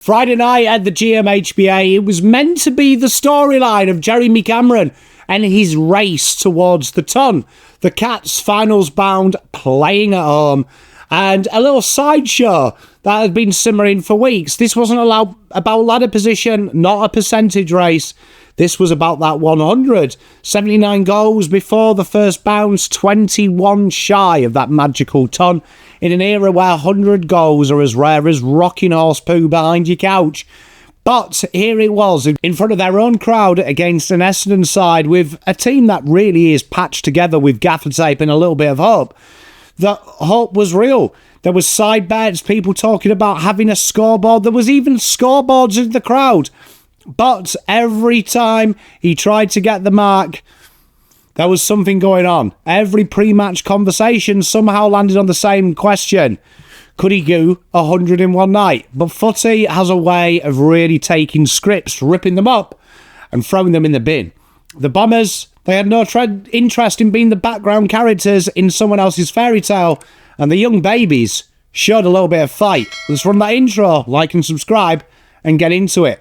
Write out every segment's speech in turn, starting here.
Friday night at the GMHBA, it was meant to be the storyline of Jeremy Cameron and his race towards the ton. The Cats finals bound, playing at home, and a little sideshow that had been simmering for weeks. This wasn't about ladder position, not a percentage race. This was about that 100. 79 goals before the first bounce, 21 shy of that magical ton. In an era where 100 goals are as rare as rocking horse poo behind your couch. But here it was, in front of their own crowd against an Essendon side with a team that really is patched together with gaffer tape and a little bit of hope. The hope was real. There was side bets, people talking about having a scoreboard. There was even scoreboards in the crowd. But every time he tried to get the mark, there was something going on. Every pre-match conversation somehow landed on the same question. Could he do 100 in one night? But footy has a way of really taking scripts, ripping them up and throwing them in the bin. The Bombers, they had no interest in being the background characters in someone else's fairy tale. And the young babies showed a little bit of fight. Let's run that intro, like and subscribe, and get into it.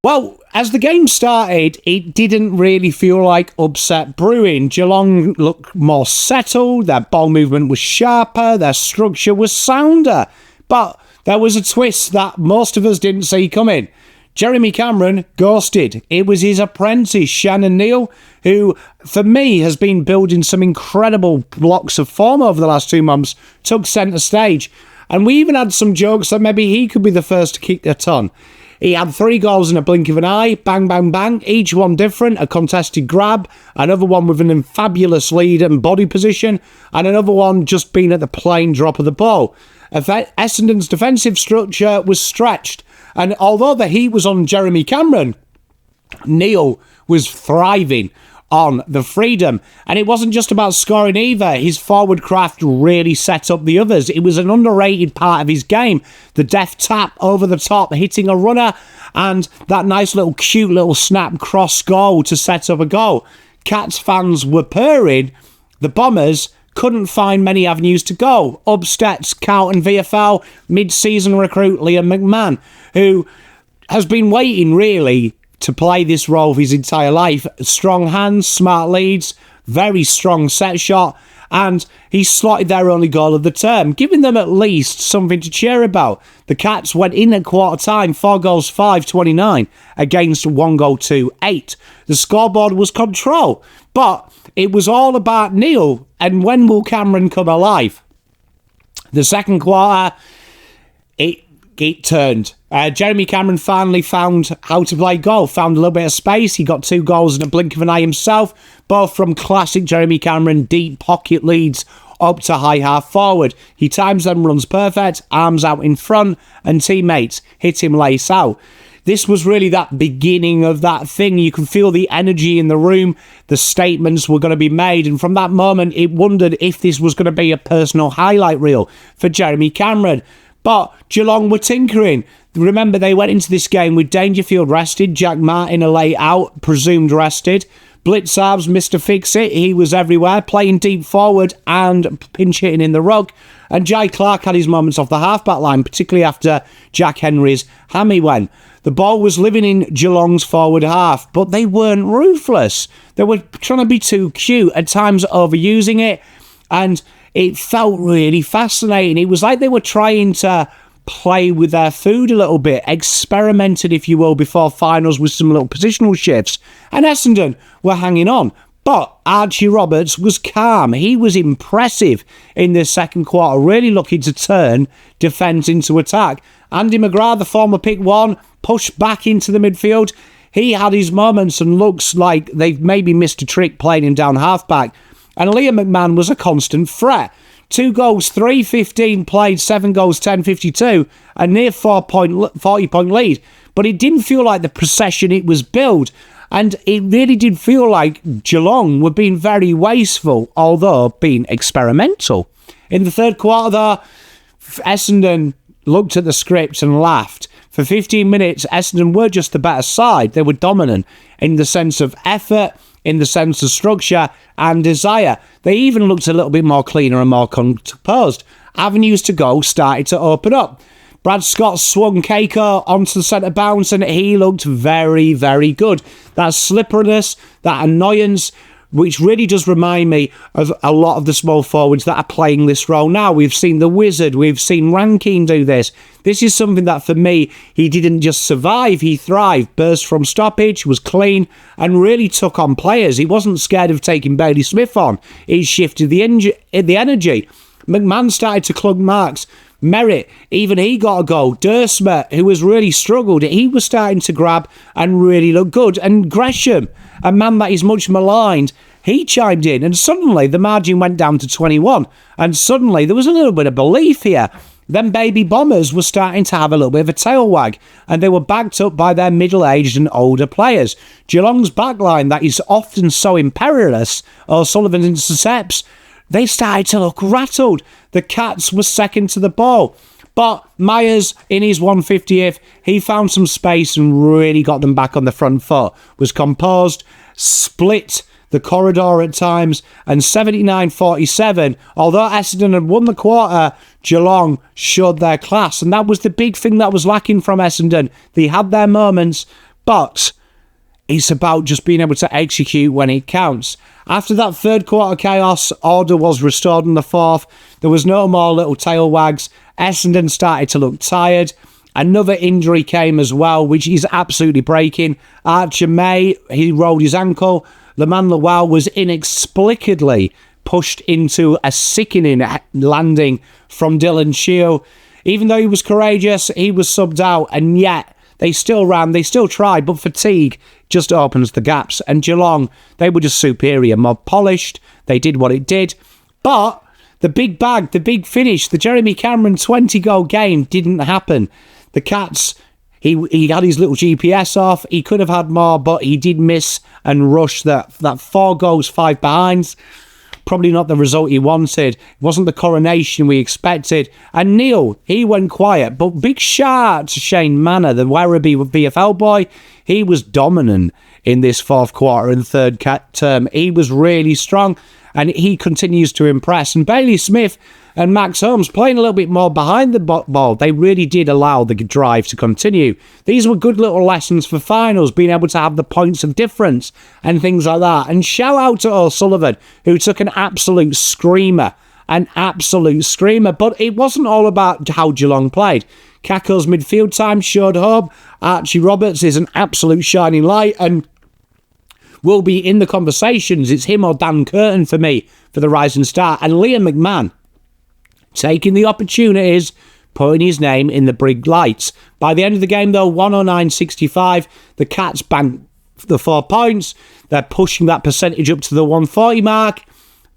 Well, as the game started, it didn't really feel like upset brewing. Geelong looked more settled, their ball movement was sharper, their structure was sounder. But there was a twist that most of us didn't see coming. Jeremy Cameron ghosted. It was his apprentice, Shannon Neale, who, for me, has been building some incredible blocks of form over the last 2 months, took centre stage. And we even had some jokes that maybe he could be the first to kick the ton. He had 3 goals in a blink of an eye, bang, bang, bang, each one different, a contested grab, another one with an fabulous lead and body position, and another one just being at the plain drop of the ball. Essendon's defensive structure was stretched, and although the heat was on Jeremy Cameron, Neale was thriving on the freedom. And it wasn't just about scoring either. His forward craft really set up the others. It was an underrated part of his game. The deft tap over the top, hitting a runner, and that nice little cute little snap cross goal to set up a goal. Cats fans were purring. The Bombers couldn't find many avenues to go. Upstats, Carlton VFL, mid-season recruit Liam McMahon, who has been waiting really to play this role for his entire life. Strong hands, smart leads, very strong set shot, and he slotted their only goal of the term, giving them at least something to cheer about. The Cats went in at quarter time, 4 goals 5-29 against 1 goal 2-8. The scoreboard was control, but it was all about Neale and when will Cameron come alive. The second quarter, it turned. Jeremy Cameron finally found how to play goal, found a little bit of space. He got 2 goals in a blink of an eye himself, both from classic Jeremy Cameron, deep pocket leads up to high half forward. He times them runs perfect, arms out in front, and teammates hit him lace out. This was really that beginning of that thing. You can feel the energy in the room. The statements were going to be made. And from that moment, it wondered if this was going to be a personal highlight reel for Jeremy Cameron. But Geelong were tinkering. Remember, they went into this game with Dangerfield rested, Jack Martin a lay out, presumed rested. Blitzarves, Mr. Fix-It, he was everywhere, playing deep forward and pinch hitting in the ruck. And Jai Clark had his moments off the half-back line, particularly after Jack Henry's hammy went. The ball was living in Geelong's forward half, but they weren't ruthless. They were trying to be too cute, at times overusing it, and it felt really fascinating. It was like they were trying to play with their food a little bit, experimented, if you will, before finals with some little positional shifts. And Essendon were hanging on. But Archie Roberts was calm. He was impressive in this second quarter, really looking to turn defence into attack. Andy McGrath, the former pick 1, pushed back into the midfield. He had his moments and looks like they've maybe missed a trick playing him down halfback. And Liam McMahon was a constant threat. 2 goals, 3-15 played, 7 goals, 10-52, a near 40-point lead. But it didn't feel like the procession it was built. And it really did feel like Geelong were being very wasteful, although being experimental. In the third quarter, though, Essendon looked at the script and laughed. For 15 minutes, Essendon were just the better side. They were dominant in the sense of effort, in the sense of structure and desire. They even looked a little bit more cleaner and more composed. Avenues to goal started to open up. Brad Scott swung Kako onto the centre bounce and he looked very, very good. That slipperiness, that annoyance, which really does remind me of a lot of the small forwards that are playing this role now. We've seen the Wizard, we've seen Rankine do this. This is something that for me, he didn't just survive, he thrived. Burst from stoppage, was clean, and really took on players. He wasn't scared of taking Bailey Smith on. He shifted the energy. McMahon started to club marks. Merritt, even he got a goal. Dursma, who has really struggled, he was starting to grab and really look good. And Gresham, a man that is much maligned, he chimed in, and suddenly the margin went down to 21. And suddenly there was a little bit of belief here. Then Baby Bombers were starting to have a little bit of a tail wag, and they were backed up by their middle-aged and older players. Geelong's backline, that is often so imperious, O'Sullivan intercepts, they started to look rattled. The Cats were second to the ball. But Myers, in his 150th, he found some space and really got them back on the front foot. Was composed, split the corridor at times, and 79-47, although Essendon had won the quarter, Geelong showed their class. And that was the big thing that was lacking from Essendon. They had their moments, but it's about just being able to execute when it counts. After that third quarter chaos, order was restored in the fourth. There was no more little tail wags. Essendon started to look tired. Another injury came as well, which is absolutely breaking. Archer May, he rolled his ankle. Leman Lawal was inexplicably pushed into a sickening landing from Dylan Shield. Even though he was courageous, he was subbed out, and yet they still ran, they still tried, but fatigue just opens the gaps. And Geelong, they were just superior, more polished. They did what it did. But the big bag, the big finish, the Jeremy Cameron 20-goal game didn't happen. The Cats, he had his little GPS off. He could have had more, but he did miss and rush that 4 goals, 5 behinds. Probably not the result he wanted. It wasn't the coronation we expected. And Neale, he went quiet. But big shout to Shane Manor, the Werribee VFL boy. He was dominant in this fourth quarter and third term. He was really strong, and he continues to impress. And Bailey Smith and Max Holmes playing a little bit more behind the ball. They really did allow the drive to continue. These were good little lessons for finals, being able to have the points of difference and things like that. And shout out to O'Sullivan, who took an absolute screamer. But it wasn't all about how Geelong played. Kako's midfield time showed hope. Archie Roberts is an absolute shining light and will be in the conversations. It's him or Dan Curtin for me for the Rising Star. And Liam McMahon taking the opportunities, putting his name in the big lights. By the end of the game, though, 109-65, the Cats banked the 4 points. They're pushing that percentage up to the 140 mark,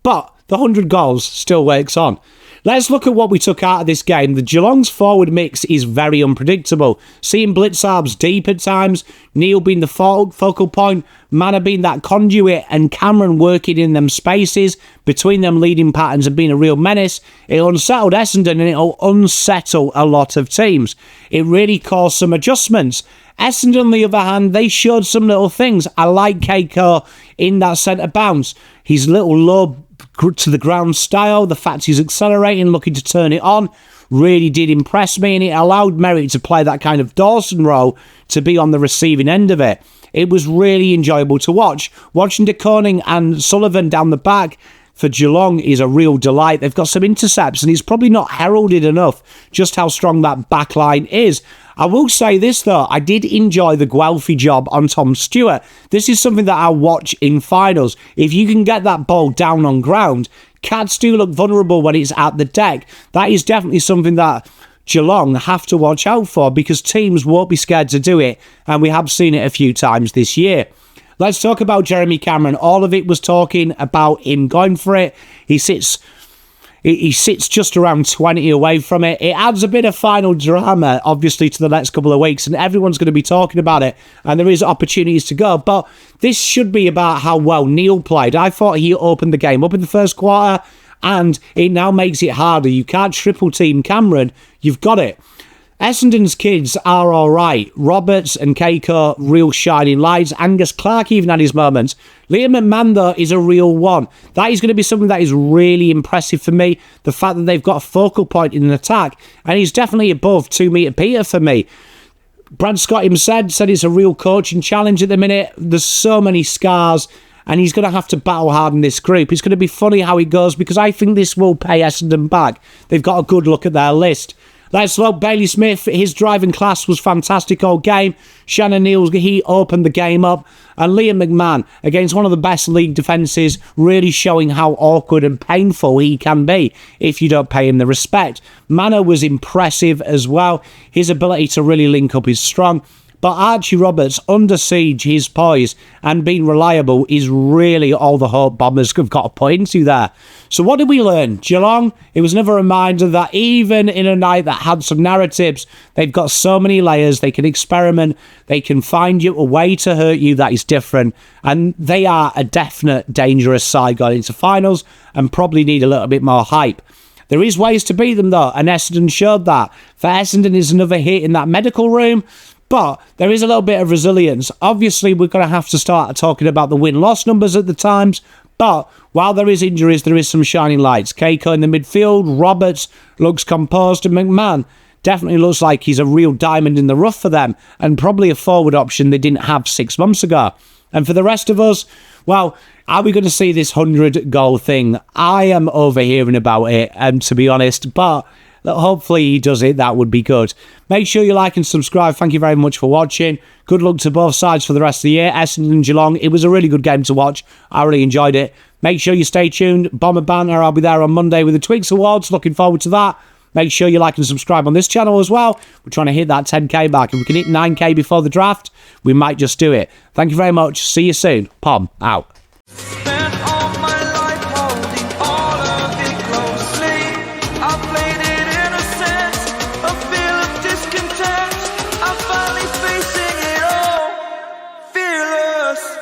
but the 100 goals still works on. Let's look at what we took out of this game. The Geelong's forward mix is very unpredictable. Seeing Blitzarbs deep at times, Neale being the focal point, Manor being that conduit, and Cameron working in them spaces between them leading patterns and being a real menace. It unsettled Essendon and it'll unsettle a lot of teams. It really caused some adjustments. Essendon, on the other hand, they showed some little things. I like Kako in that centre bounce. His little low to the ground style, the fact he's accelerating, looking to turn it on, really did impress me, and it allowed Merritt to play that kind of Dawson role to be on the receiving end of it. It was really enjoyable to watch. Watching De Koning and Sullivan down the back for Geelong is a real delight. They've got some intercepts, and he's probably not heralded enough just how strong that back line is. I will say this, though. I did enjoy the Guelphy job on Tom Stewart. This is something that I'll watch in finals. If you can get that ball down on ground, Cats do look vulnerable when it's at the deck. That is definitely something that Geelong have to watch out for, because teams won't be scared to do it, and we have seen it a few times this year. Let's talk about Jeremy Cameron. All of it was talking about him going for it. He sits just around 20 away from it. It adds a bit of final drama, obviously, to the next couple of weeks, and everyone's going to be talking about it, and there is opportunities to go. But this should be about how well Neale played. I thought he opened the game up in the first quarter, and it now makes it harder. You can't triple team Cameron. You've got it. Essendon's kids are alright. Roberts and Kako, real shining lights. Angus Clark even had his moments. Liam McMahon, though, is a real one. That is going to be something that is really impressive for me. The fact that they've got a focal point in an attack. And he's definitely above 2 metre Peter for me. Brad Scott himself said it's a real coaching challenge at the minute. There's so many scars. And he's going to have to battle hard in this group. It's going to be funny how it goes because I think this will pay Essendon back. They've got a good look at their list. Let's look. Bailey Smith, his driving class was fantastic all game. Shannon Neale, he opened the game up. And Liam McMahon, against one of the best league defences, really showing how awkward and painful he can be if you don't pay him the respect. Mano was impressive as well. His ability to really link up is strong. But Archie Roberts, under siege, his poise and being reliable is really all the hope Bombers have got to put into there. So what did we learn? Geelong, it was another reminder that even in a night that had some narratives, they've got so many layers, they can experiment, they can find you a way to hurt you that is different. And they are a definite dangerous side going into finals and probably need a little bit more hype. There is ways to beat them though, and Essendon showed that. For Essendon is another hit in that medical room. But there is a little bit of resilience. Obviously, we're going to have to start talking about the win-loss numbers at the times. But while there is injuries, there is some shining lights. Kako in the midfield. Roberts looks composed. And McMahon definitely looks like he's a real diamond in the rough for them. And probably a forward option they didn't have 6 months ago. And for the rest of us, well, are we going to see this 100-goal thing? I am overhearing about it, to be honest. But hopefully he does it. That would be good. Make sure you like and subscribe. Thank you very much for watching. Good luck to both sides for the rest of the year. Essendon and Geelong. It was a really good game to watch. I really enjoyed it. Make sure you stay tuned. Bomber Banter. I'll be there on Monday with the Twigs Awards. Looking forward to that. Make sure you like and subscribe on this channel as well. We're trying to hit that 10k mark. If we can hit 9k before the draft, we might just do it. Thank you very much. See you soon. Pom out. Fearless.